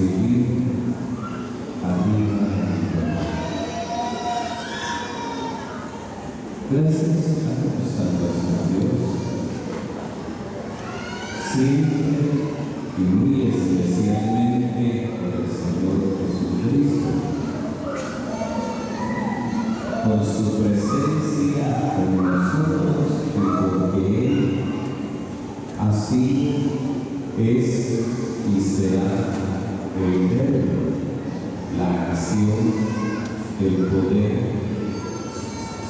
recibir arriba. Gracias a nuestro Dios, siempre y muy especialmente por el Señor Jesucristo, por su presencia con nosotros y porque Él así es y será el verbo, la acción, el poder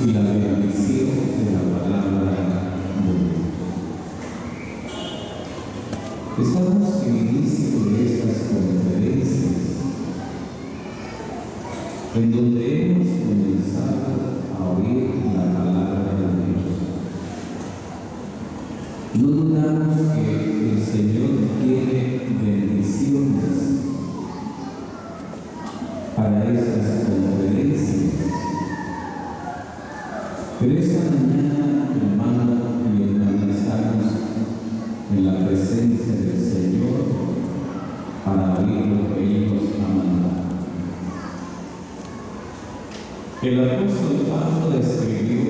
y la bendición de la palabra de Dios. Estamos en el inicio de estas conferencias, en donde hemos comenzado a oír la palabra de Dios. No dudamos que el Señor tiene bendiciones para estas conferencias. Pero esta mañana, hermano y hermana, estamos en la presencia del Señor para oír lo que Él nos ha mandado. El apóstol Pablo escribió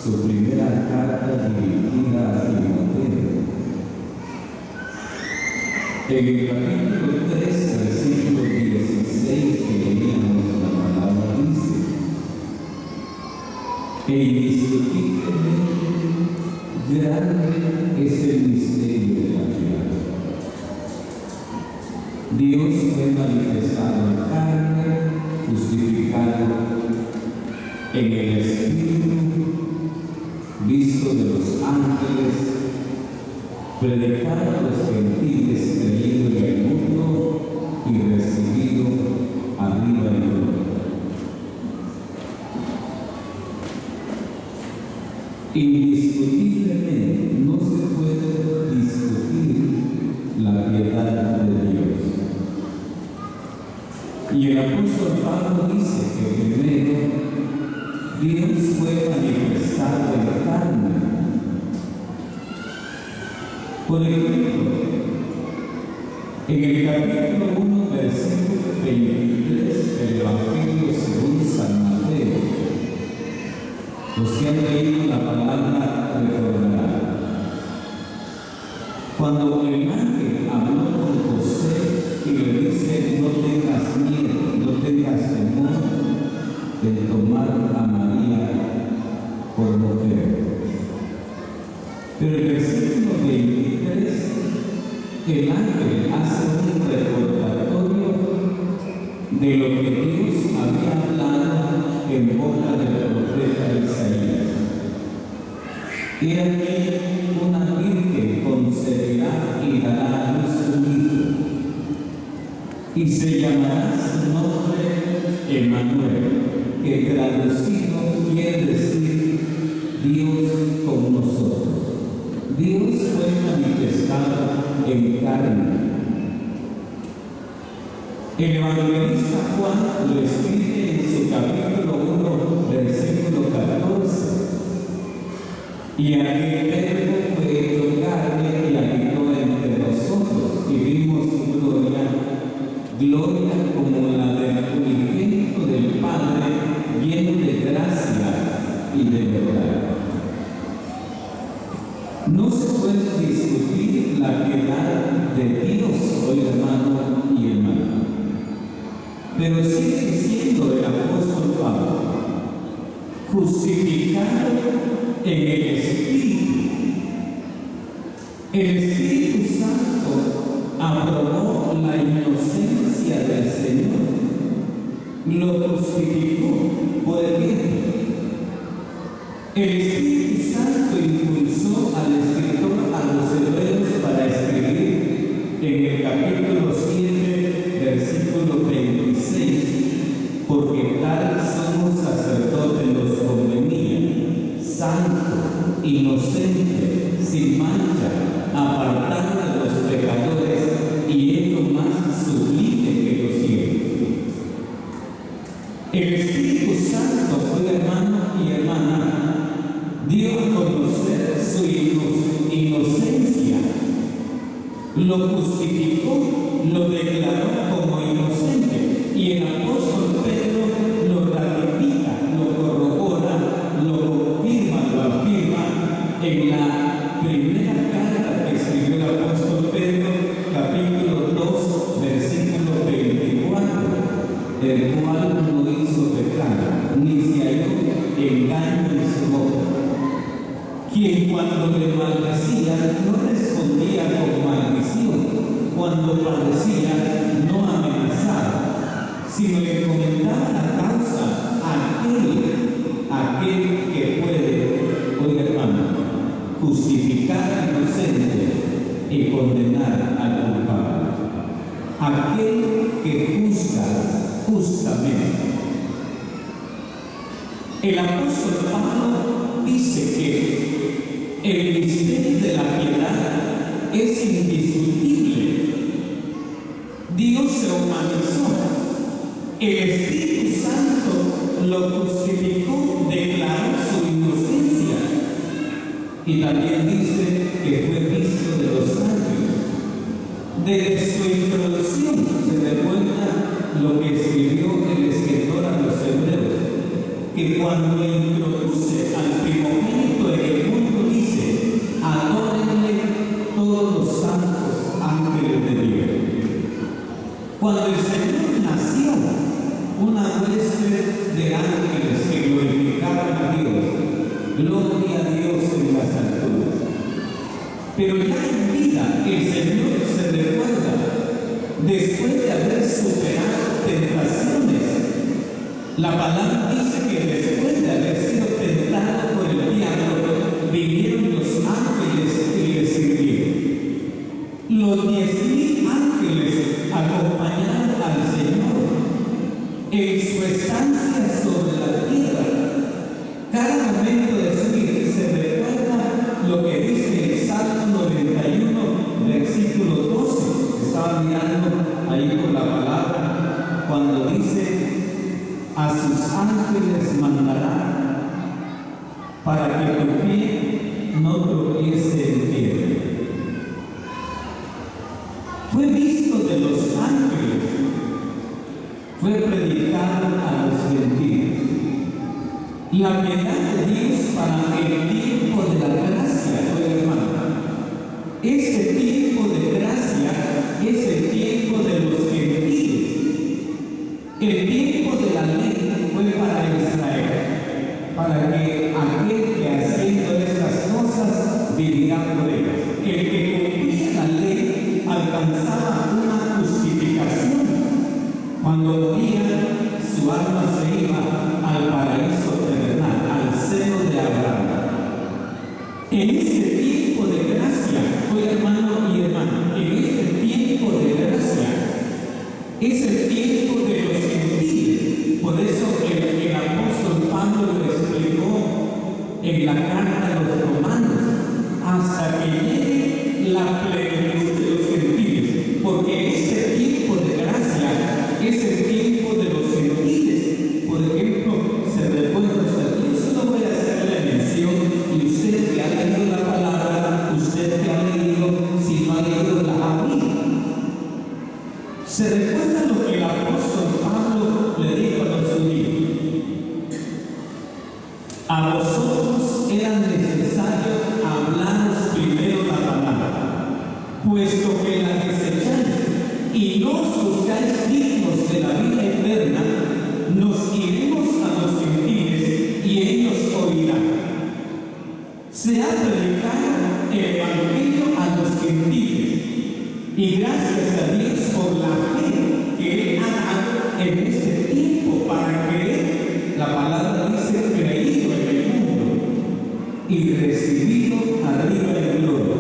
su primera carta dirigida a Timoteo. En el capítulo 3, versículo 16 que leíamos, la palabra dice: e indiscutiblemente grande es el misterio de la piedad. Dios fue manifestado en carne, justificado en el Espíritu, visto de los ángeles, predicado a los gentiles, creído en el mundo y recibido arriba en gloria. Indiscutiblemente no se puede discutir la piedad de Dios. Y el apóstol Pablo dice que primero Dios fue manifestado en carne. Por ejemplo, en el capítulo 1, versículo 23 del Evangelio según San Mateo, los que han leído la palabra recordarán. Cuando el ángel habló con José y le dice: no tengas miedo, no tengas temor de tomar a María por mujer. Pero el versículo 23, el ángel hace un recordatorio de lo que Dios había hablado en boca del profeta Isaías. He aquí, una virgen concebirá y dará a luz un hijo, y se llamará su nombre Emmanuel, que traducido quiere decir Dios con nosotros. Dios fue manifestado en carne. El evangelista Juan lo escribe en su capítulo 1, versículo 14. Y aquel verbo fue hecho carne y habitó entre nosotros, y vimos su gloria, gloria como la del unigénito del Padre, lleno de gracia y de verdad. No se puede discutir la piedad de Dios, hoy hermano y hermana. Pero sigue diciendo el apóstol Pablo: justificado en el Espíritu. El Espíritu Santo aprobó la inocencia del Señor, lo justificó por el bien. El Espíritu Santo impulsó al escritor a los hebreos para escribir en el capítulo 7, versículo 26, porque tal somos sacerdotes los convenía, santo, inocente, sin mancha, apartado de los pecadores, y es lo más sublime que los cielos. El Espíritu Santo, hermano y hermana, dio a conocer su inocencia lo justificó, lo declaró como inocente, y el apóstol Pedro lo ratifica, lo corrobora, lo confirma, lo afirma en la primera carta que escribió el apóstol Pedro, capítulo 2, versículo 24, el cual no hizo pecado, ni se halló engaño en su boca, quien cuando le maldecía no respondía con maldición, cuando padecía no amenazaba, sino le comentaba la causa a aquel que puede, oiga hermano, justificar al inocente y condenar al culpable, aquel que juzga justamente. El apóstol Pablo dice que el misterio de la piedad es indiscutible. Dios se humanizó, el Espíritu Santo lo justificó, declaró su inocencia, y también dice que fue visto de los ángeles. Desde su introducción se recuerda lo que escribió el escritor a los hebreos, que cuando introduce al primogénito en el mundo dice: adórenle todos los santos ángeles de Dios. Cuando el Señor nació, una hueste de ángeles que glorificaban a Dios, gloria a Dios en las alturas. Pero ya en vida el Señor se recuerda, después de haber superado tentaciones. La palabra dice que después de haber sido tentado por el diablo, vinieron los ángeles y le sirvieron. Los 10,000 ángeles acompañaron al Señor en su estancia sobre la tierra. Cada momento de su vida se recuerda lo que dice el Salmo 91, versículo 12. Estaba mirando ahí por la palabra, cuando dice: a sus ángeles mandará para que tu pie no tropiece en piedra. Fue visto de los ángeles, fue predicado a los gentiles. La piedad de Dios para el tiempo de la gracia, hermano. Ese tiempo de gracia es el tiempo de los gentiles. El tiempo de la ley fue para Israel, para que aquel que haciendo estas cosas vivirá por ellas. El que cumplía la ley alcanzaba una justificación. Cuando moría, su alma se iba al paraíso terrenal, al seno de Abraham. En este tiempo de gracia, oye hermano y hermana, en este tiempo de gracia es el tiempo de los gentiles. Por eso el apóstol Pablo lo explicó en la carta a los romanos, hasta que llegue la plenitud de los gentiles, porque este tiempo de gracia es el tiempo de los gentiles. Por ejemplo, se recuerda usted, yo solo voy a hacerle mención, y usted que ha leído la palabra, usted que ha leído, si no ha leído la Biblia, se recuerda lo que el apóstol Pablo le dijo a los judíos: a vosotros era necesario hablaros primero la palabra, puesto que la desecháis y no os juzgáis dignos de la vida eterna, nos iremos a los gentiles y ellos oirán. Se ha predicado el evangelio a los gentiles, y gracias a Dios por la fe que Él ha dado en este tiempo para creer. La palabra dice: creído en el mundo y recibido arriba en gloria.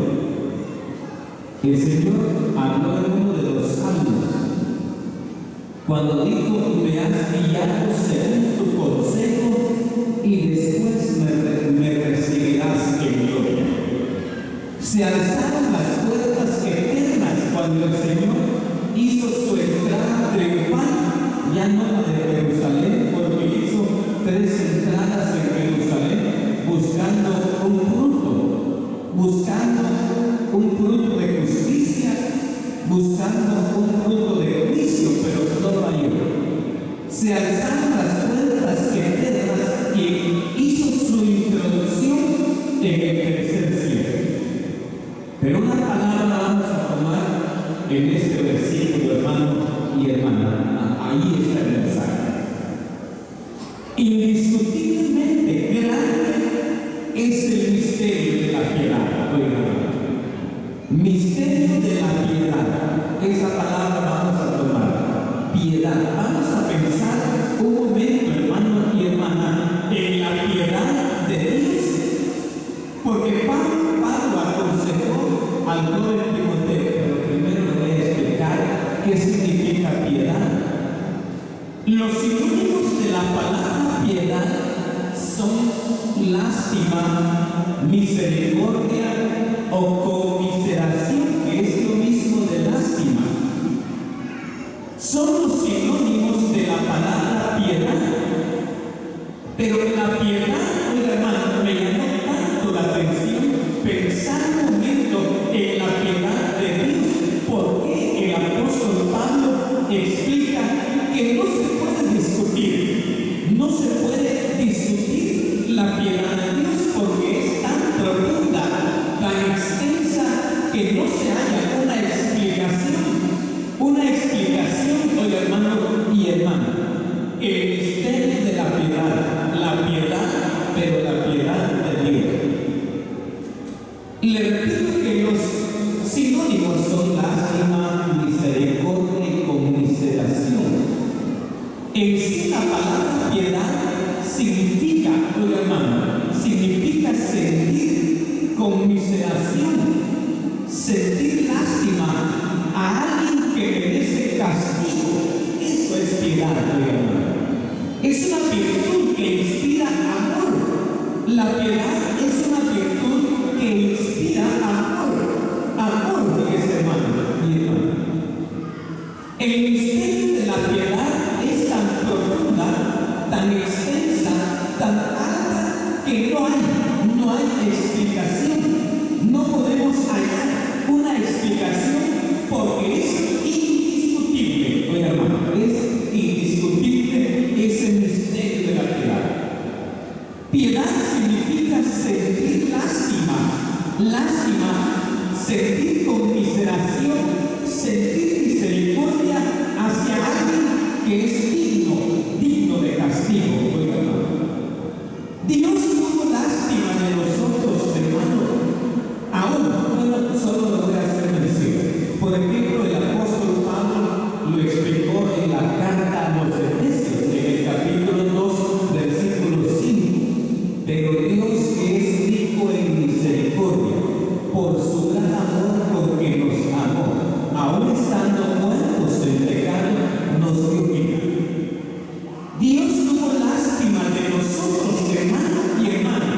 El Señor habló en uno de los salmos cuando dijo: me has guiado según tu consejo y después me recibirás en gloria. Se alzaron las puertas eternas cuando el Señor hizo su entrada triunfal, ya no la de Jerusalén, porque hizo 3 entradas en Jerusalén buscando un fruto de justicia buscando un fruto de juicio, pero no lo halló. Se alzaron las puertas eternas y hizo su introducción en el tercer cielo. Pero una palabra vamos a tomar en este versículo, hermano y hermana. Ahí está el mensaje. Indiscutiblemente grande es el misterio de la piedad. Oigan, misterio de la piedad. Esa palabra vamos a tomar. Piedad. Vamos a pensar un momento, hermano y hermana, en la piedad de Dios. Porque Pablo aconsejó al joven Timoteo, pero primero le voy a explicar qué significa piedad. Los sinónimos de la palabra piedad son lástima, misericordia o conmiseración, que es lo mismo de lástima. Son los sinónimos de la palabra piedad. Pero la piedad, oiga hermano, me llamó tanto la atención pensar un momento en la piedad de Dios, porque el apóstol Pablo explica que no se puede discutir la piedad de Dios, porque es tan profunda, tan extensa, que no se halla una explicación, oiga hermano y hermana. El misterio de la piedad, pero la piedad de Dios. Le repito que los sinónimos son lástima, misericordia y conmiseración. En sí la palabra piedad significa, oiga hermano, significa sentir conmiseración, sentir lástima a alguien que merece castigo. Eso es piedad, oiga hermano. Es una virtud que inspira amor. La piedad es una virtud que inspira amor. Amor, fíjese hermano y hermana. El misterio de la piedad es tan profunda, tan extensa, tan alta, que no hay explicación. No podemos hallar una explicación porque es indiscutible. Oiga hermano, es indiscutible ese misterio de la piedad. Piedad significa sentir lástima, sentir conmiseración, sentir misericordia hacia alguien que es digno de castigo. Oiga, Dios tuvo lástima de nosotros, hermano. Aún, solo lo voy a hacer mención. Por ejemplo, el apóstol Pablo lo explicó en la carta a los Efesios, en el capítulo 2, versículo 5. Pero Dios es rico en misericordia, por su gran amor, porque nos amó, aún estando muertos en pecado, nos dio vida. Dios tuvo lástima de nosotros, hermano y hermana,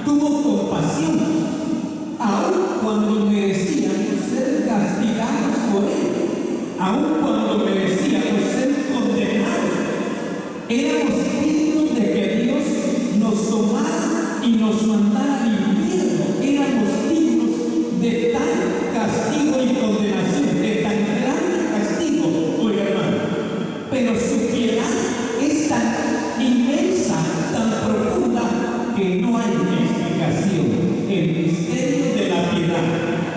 tuvo compasión, aún cuando merecíamos ser castigados por Él, aún cuando merecíamos ser condenados. Éramos dignos de que Dios nos tomara y nos mandara al infierno. Éramos dignos de tal castigo y condenación, de tan grande castigo, oiga hermano. Pero su piedad es tan inmensa, tan profunda, que no hay explicación. El misterio de la piedad,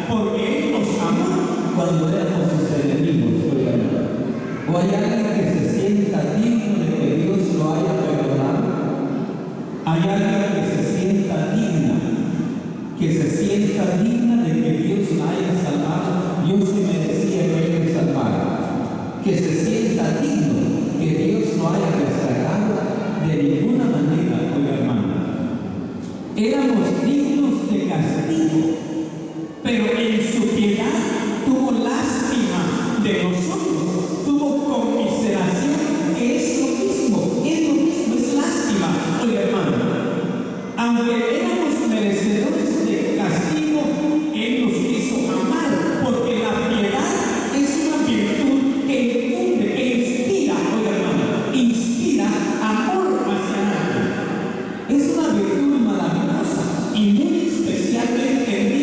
porque Él nos amó cuando éramos sus enemigos, oiga hermano. ¿O hay alguien que se sienta digno de que Dios lo haya perdonado? ¿Hay alguien que se sienta digna de que Dios la haya salvado? Yo sí merecía que Él me salvara. Que se sienta digno que Dios lo haya rescatado, de ninguna manera, oiga hermano. Éramos dignos de castigo, pero en su piedad tuvo lástima de nosotros, tuvo conmiseración, que es lo mismo, es lástima, oiga hermano. Aunque éramos merecedores de castigo, Él nos quiso amar, porque la piedad es una virtud que infunde, que inspira, oiga hermano, inspira amor hacia alguien. Es una virtud maravillosa y muy especialmente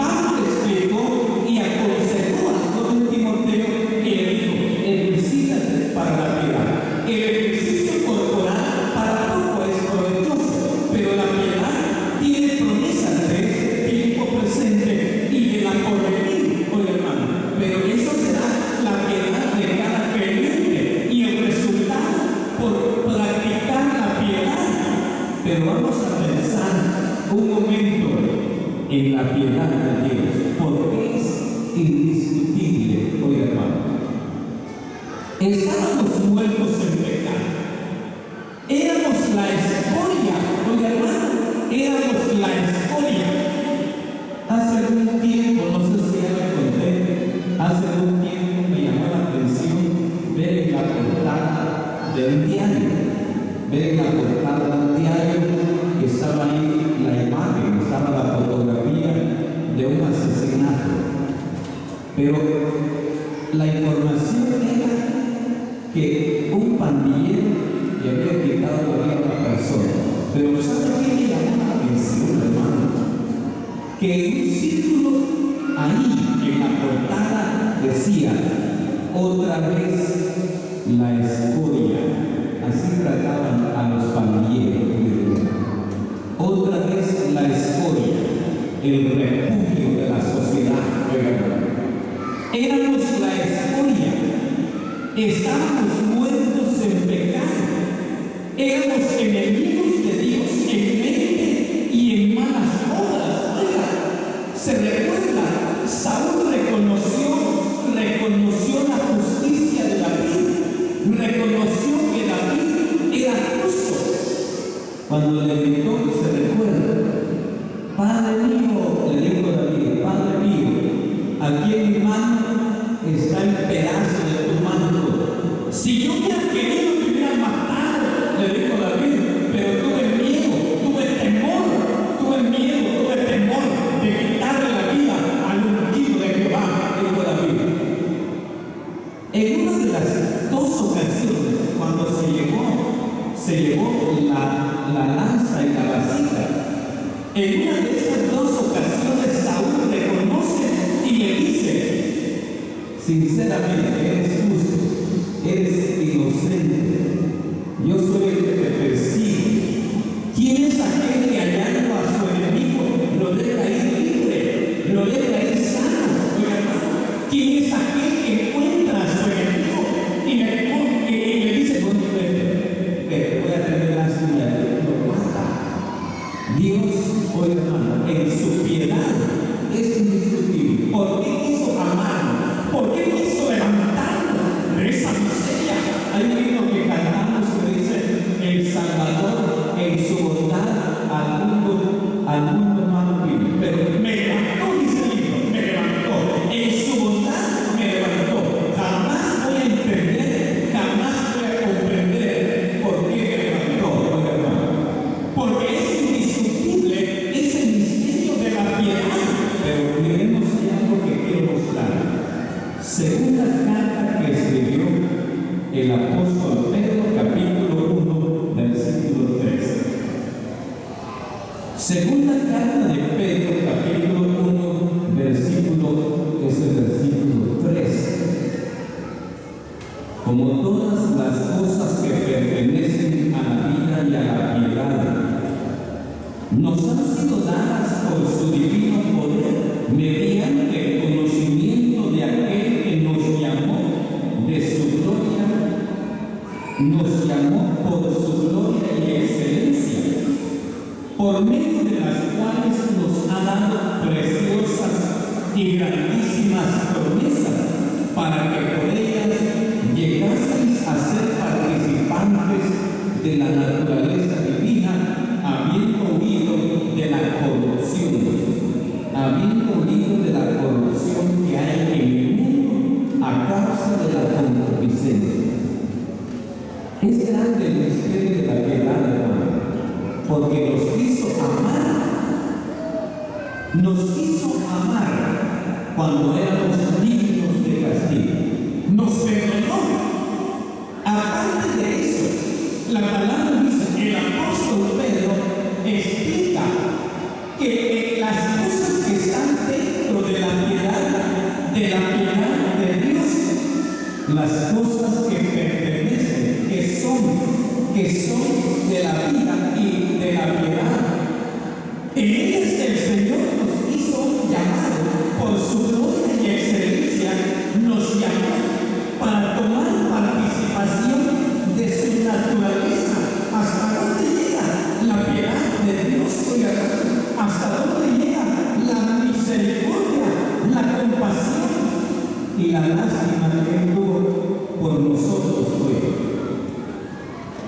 Pablo explicó y aconsejó al joven Timoteo que le dijo: ejercítate para la piedad. El ejercicio corporal para poco es provechoso, pero la piedad tiene promesas de este tiempo presente y de la porvenir, oye hermano. Pero eso será la piedad de cada creyente y el resultado por practicar la piedad. Pero vamos a pensar un momento en la piedad de Dios, porque es indiscutible, oye hermano. Estábamos muertos en pecado, éramos la escoria, oye hermano, éramos la escoria. Hace algún tiempo, no sé si ya lo conté, hace algún tiempo me llamó la atención ver en la portada de un diario, que estaba ahí la imagen, estaba la fotografía de un asesinato, pero la información era que un pandillero le había quitado la vida a una persona. Pero ¿sabe qué me llamó la atención, hermano? Que en un círculo ahí en la portada decía: otra vez la escoria. Así trataban a los pandilleros. Otra vez la escoria, el refugio de la sociedad. Éramos la escoria, estábamos muertos en pecado, éramos enemigos de Dios en mente y en malas obras. Oiga, se recuerda, Saúl reconoció la justicia de David, reconoció que David era justo. Cuando le gritó, se recuerda: Padre mío, le dijo David, Padre mío, aquí en mi mano está el pedazo de tu manto. Si yo hubiera querido, me hubiera matado, le dijo David, pero tuve miedo, tuve temor de quitarle la vida al ungido de Jehová, dijo David. En una de las dos ocasiones, cuando se llevó la lanza y la vasija, en una de esas dos ocasiones Saúl reconoce y le dice: sinceramente, eres justo, eres inocente, yo soy el que te persigue. ¿Quién es aquel que hallando a su enemigo lo deja ir libre, lo deja ir sano? ¿Quién es aquel que encuentra a su enemigo y le dice: bueno, voy a tener lástima de él, lo mata? Dios, oye hermano, en su piedad es indiscutible. ¿Por qué quiso amarnos? ¿Por qué quiso levantarnos de esa miseria? Hay un himno que cantamos que dice: el Salvador en su bondad al mundo más vil. Pero me levantó, dice el himno, me levantó. En su bondad me levantó. Jamás voy a entender, jamás voy a comprender por qué me levantó, oye hermano. Porque es indiscutible, es el misterio de la piedad. Pero miremos algo que quiero mostrar. Segunda carta que escribió el apóstol Pedro, capítulo 1, versículo 3. Segunda carta de Pedro, capítulo 1, versículo 3. Como todas las cosas que pertenecen a la vida y a la piedad, nos han sido dadas por su divino poder, mediante el conocimiento de aquel que nos llamó de su gloria, nos llamó por su gloria y excelencia, por medio de las cuales nos ha dado preciosas y grandísimas promesas, para que por ellas llegaseis a ser participantes de la naturaleza divina, habiendo huido de la corrupción que hay en el mundo a causa de la concupiscencia. Es grande el misterio de la piedad, hermano, porque nos quiso amar cuando éramos dignos de castigo, nos perdonó. Aparte de eso, la palabra dice, el apóstol Pedro explica que las cosas que están dentro las cosas que pertenecen, que son de la vida y de la piedad. En ellas el Señor nos hizo un llamado por su gloria y excelencia, nos llamó para tomar participación de su naturaleza. ¿Hasta dónde llega la piedad de Dios? ¿Hasta dónde llega la misericordia, la compasión y la lástima que tuvo por nosotros hoy?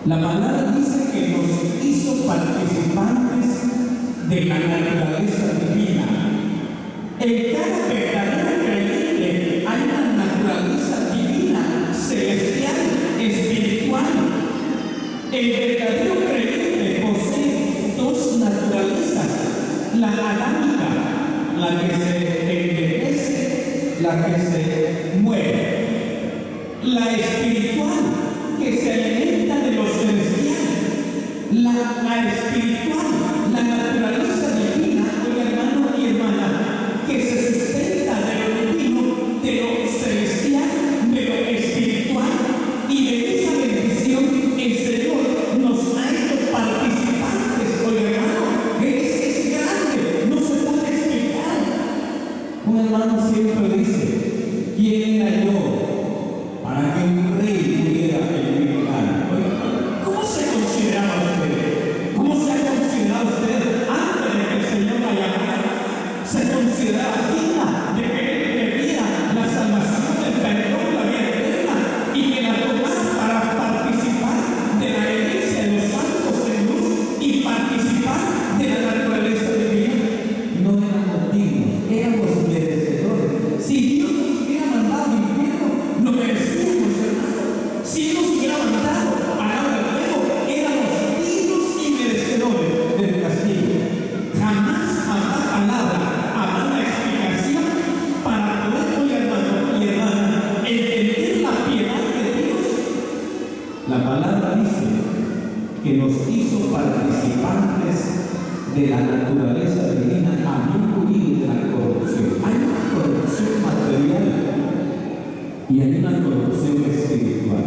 La palabra dice que nos hizo participantes de la naturaleza divina. En cada verdadero creyente hay una naturaleza divina, celestial, espiritual. El verdadero creyente posee dos naturalezas: la adámica, la que se envejece, la que se muere; la espiritual, que se alimenta de lo celestial. La espiritual, la naturaleza divina, hermano y hermana, que se sustenta de lo divino, de lo celestial, de lo espiritual, y de esa bendición el Señor nos ha hecho participantes, hermano, que es grande, no se puede explicar. Un hermano siempre dice: ¿quién era yo para que un rey pudiera explicar? ¿Cómo se consideraba usted? ¿Cómo se ha considerado usted antes de que el Señor la llamara? ¿Se consideraba digna de que Él le diera la salvación, el perdón, la vida eterna, y que la tomara para participar de la herencia de los santos en luz y participar de la naturaleza divina? No éramos dignos, éramos merecedores. Si Dios nos hubiera mandado al infierno, lo merecíamos, hermano. Si Él nos hubiera mandado a la hora de fuego, éramos dignos y merecedores del castigo. Jamás habrá palabra, habrá una explicación para poder, hermano y hermana, entender la piedad de Dios. La palabra dice que nos hizo participantes de la naturaleza divina, habiendo huido de la corrupción. Hay una corrupción material y hay una corrupción espiritual.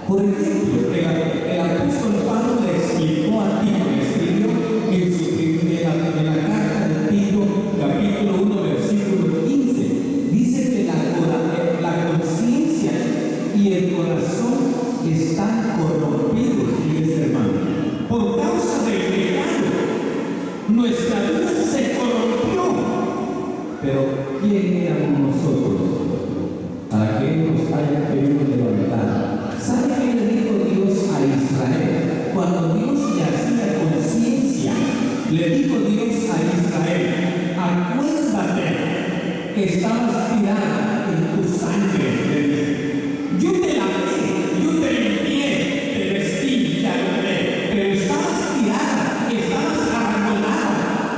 Por ejemplo, el apóstol Pablo le explicó a Tito, le escribió en la carta de Tito, capítulo 1, versículo 15. Dice que la conciencia y el corazón están corrompidos, fíjese, hermano, por causa del pecado. Nuestra vida se corrompió. Pero ¿quién éramos nosotros para que Él nos haya querido levantar? ¿Sabe qué le dijo Dios a Israel? Cuando Dios le hacía conciencia, le dijo Dios a Israel: acuérdate que estabas tirada en tu sangre. Yo te lavé, yo te limpié, te vestí, te alumbré, pero estabas tirada, estabas abandonada,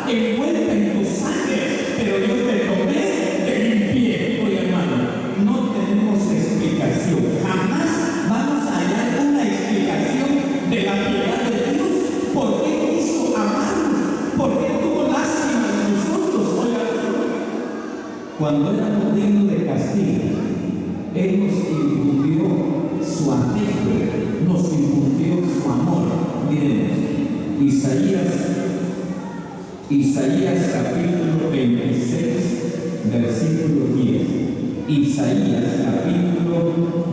envuelta en tu sangre, pero yo te tomé, te limpié. Oye, hermano, no tenemos explicación. Jamás vamos a hallar una explicación de la piedad de Dios. ¿Por qué quiso amarnos? ¿Por qué tuvo lástima de nosotros? Oye, cuando éramos dignos de castigo, Él nos infundió su afecto, nos infundió su amor. Miren, Isaías capítulo 26, versículo 10. Isaías capítulo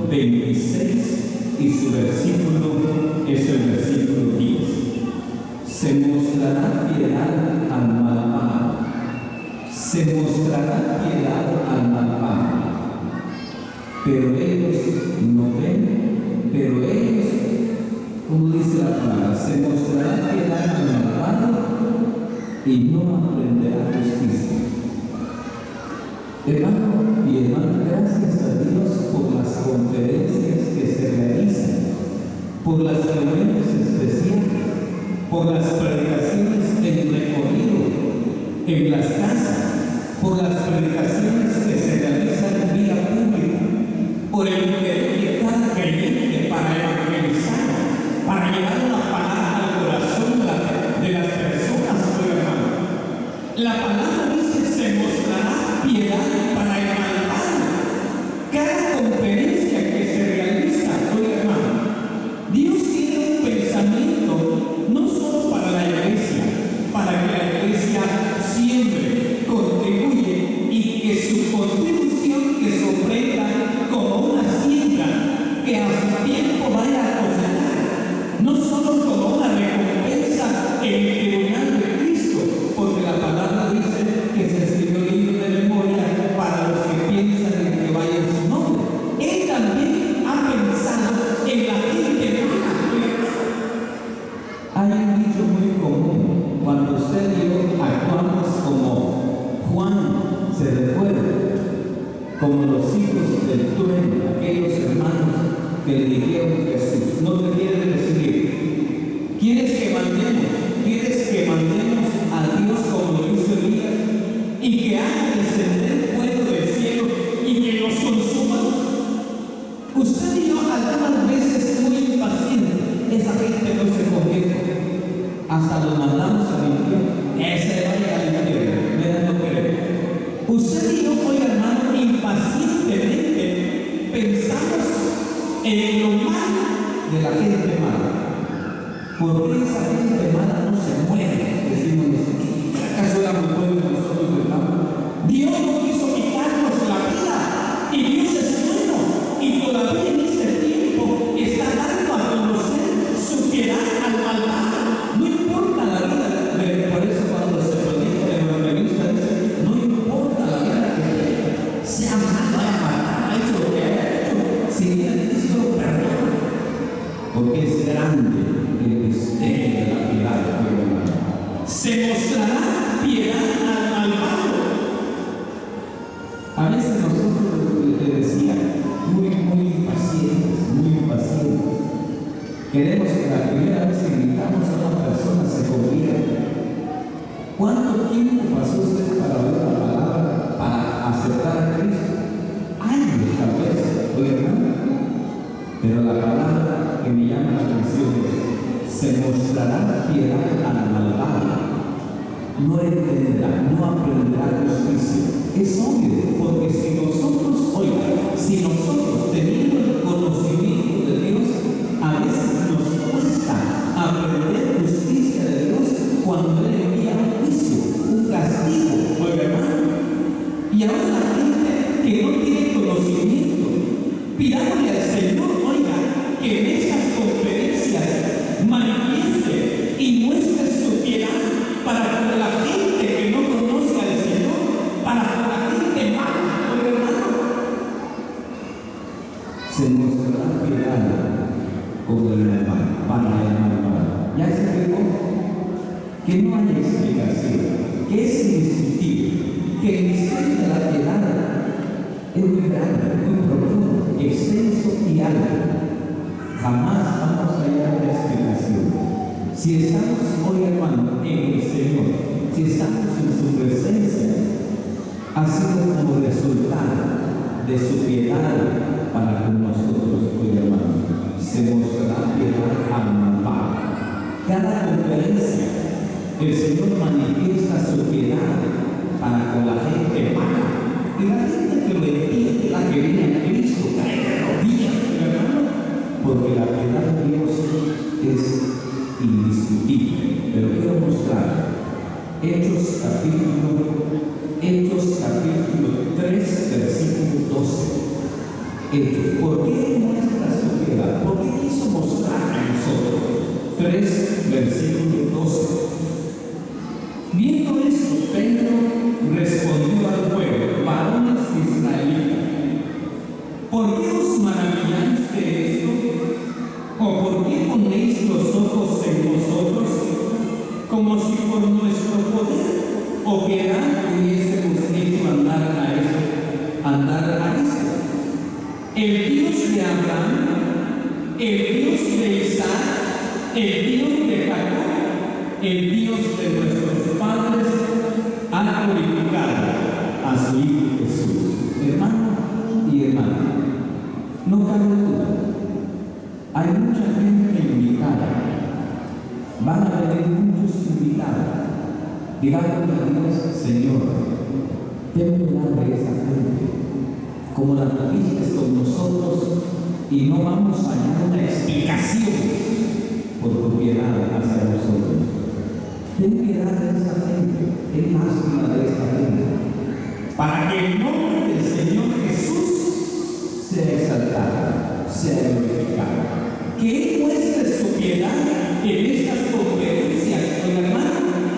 26 y su versículo es el versículo 10. Se mostrará piedad al malvado. Se mostrará piedad al malvado. Pero ellos no ven, pero ellos, como dice la palabra, se mostrará piedad al malvado y no aprenderá justicia. Hermano y hermana, gracias a Dios por las conferencias que se realizan, por las reuniones especiales, por las predicaciones en recorrido, en las casas, por las predicaciones que se realizan en vía pública, por el interés de cada creyente para evangelizar, para llevar una palabra al corazón de las personas, hermano. La palabra dice: se mostrará piedad para el malvado. Cada conferencia mandamos al infierno, ese vaya al infierno. Mira, no creo. Usted y yo, oiga hermano, impacientemente pensamos en lo mal de la gente mala. ¿Por qué esa gente mala no se muere? Decimos, ¿acaso éramos buenos nosotros, hermano? Dios no quiso quitarnos la vida y Dios es bueno y todavía en este tiempo está dando a conocer su piedad al malvado. No importa la vida, por eso cuando se predica el evangelista dice, no importa la vida que sea malo, haya matado, ha hecho lo que haya hecho, si bien Cristo lo perdona, porque es grande el misterio de la piedad. Se mostrará piedad al malvado. A veces nosotros le decía, muy impacientes. Queremos que la primera vez que invitamos a una persona se convierta. ¿Cuánto tiempo pasó usted para oír la palabra, para aceptar a Cristo? Años tal vez, hermano. Pero la palabra que me llama la atención es, se mostrará piedad al malvado. No entenderá, no aprenderá justicia. Es obvio, porque si nosotros teniendo el conocimiento de Dios, a veces nos cuesta aprender justicia de Dios cuando Él envía un juicio, un castigo, oiga hermano. Y ahora la gente que no tiene conocimiento, pidámosle al Señor, oiga, que en estas conferencias manifieste y muestre su piedad para con la gente que no conoce al Señor, para con la gente mala, oiga hermano. Se mostrará piedad con el malvado, para el malvado. Ya se explicó que no hay explicación, que es indiscutible, que el misterio de la piedad es muy grande, muy profundo, extenso y alto. Jamás vamos a hallar la explicación. Si estamos hoy, hermano, en el Señor, si estamos en su presencia, ha sido como resultado de su piedad para con nosotros, hoy, hermano. Se mostrará piedad al malvado. Cada conferencia, el Señor manifiesta su piedad para con la gente mala. Y la gente que lo entiende, la que viene a Cristo, cae de rodillas, hermano, porque la piedad de Dios es indiscutible. Pero quiero mostrar Hechos capítulo 3, versículo 12. Hechos. ¿Por qué muestra su piedad? ¿Por qué quiso mostrar a nosotros? 3, versículo 12. Viendo esto, Pedro respondió al pueblo, varones israelitas, ¿por qué os maravilláis de esto? ¿O por qué ponéis los ojos en nosotros, como si por nuestro poder o piedad hubiésemos hecho andar a esto? El Dios de Abraham, el Dios de Isaac, el Dios de Jacob, el Dios de nuestros padres, ha glorificado a su Hijo Jesús. Hermano y hermana, no cabe duda, hay mucha gente invitada, van a venir muchos invitados. Digamos a Dios, Señor, ten piedad de esa gente, como la tuviste con nosotros, y no vamos a hallar una explicación por tu piedad hacia nosotros. Ten piedad de esa gente, ten lástima de esta gente, para que el nombre del Señor Jesús sea exaltado, sea glorificado. Que Él muestre su piedad en estas conferencias, hermano,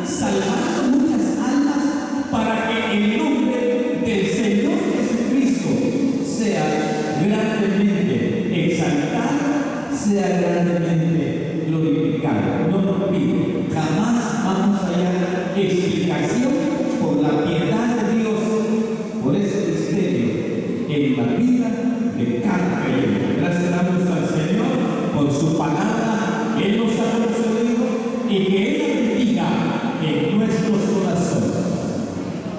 salvando muchas almas, para que el nombre del Señor Jesucristo sea grandemente exaltado, sea grandemente glorificado. No lo olvide, jamás vamos a hallar explicación por la piedad de Dios, por ese misterio en la vida de cada creyente. Gracias damos al Señor por su palabra, Él nos ha concedido y que Él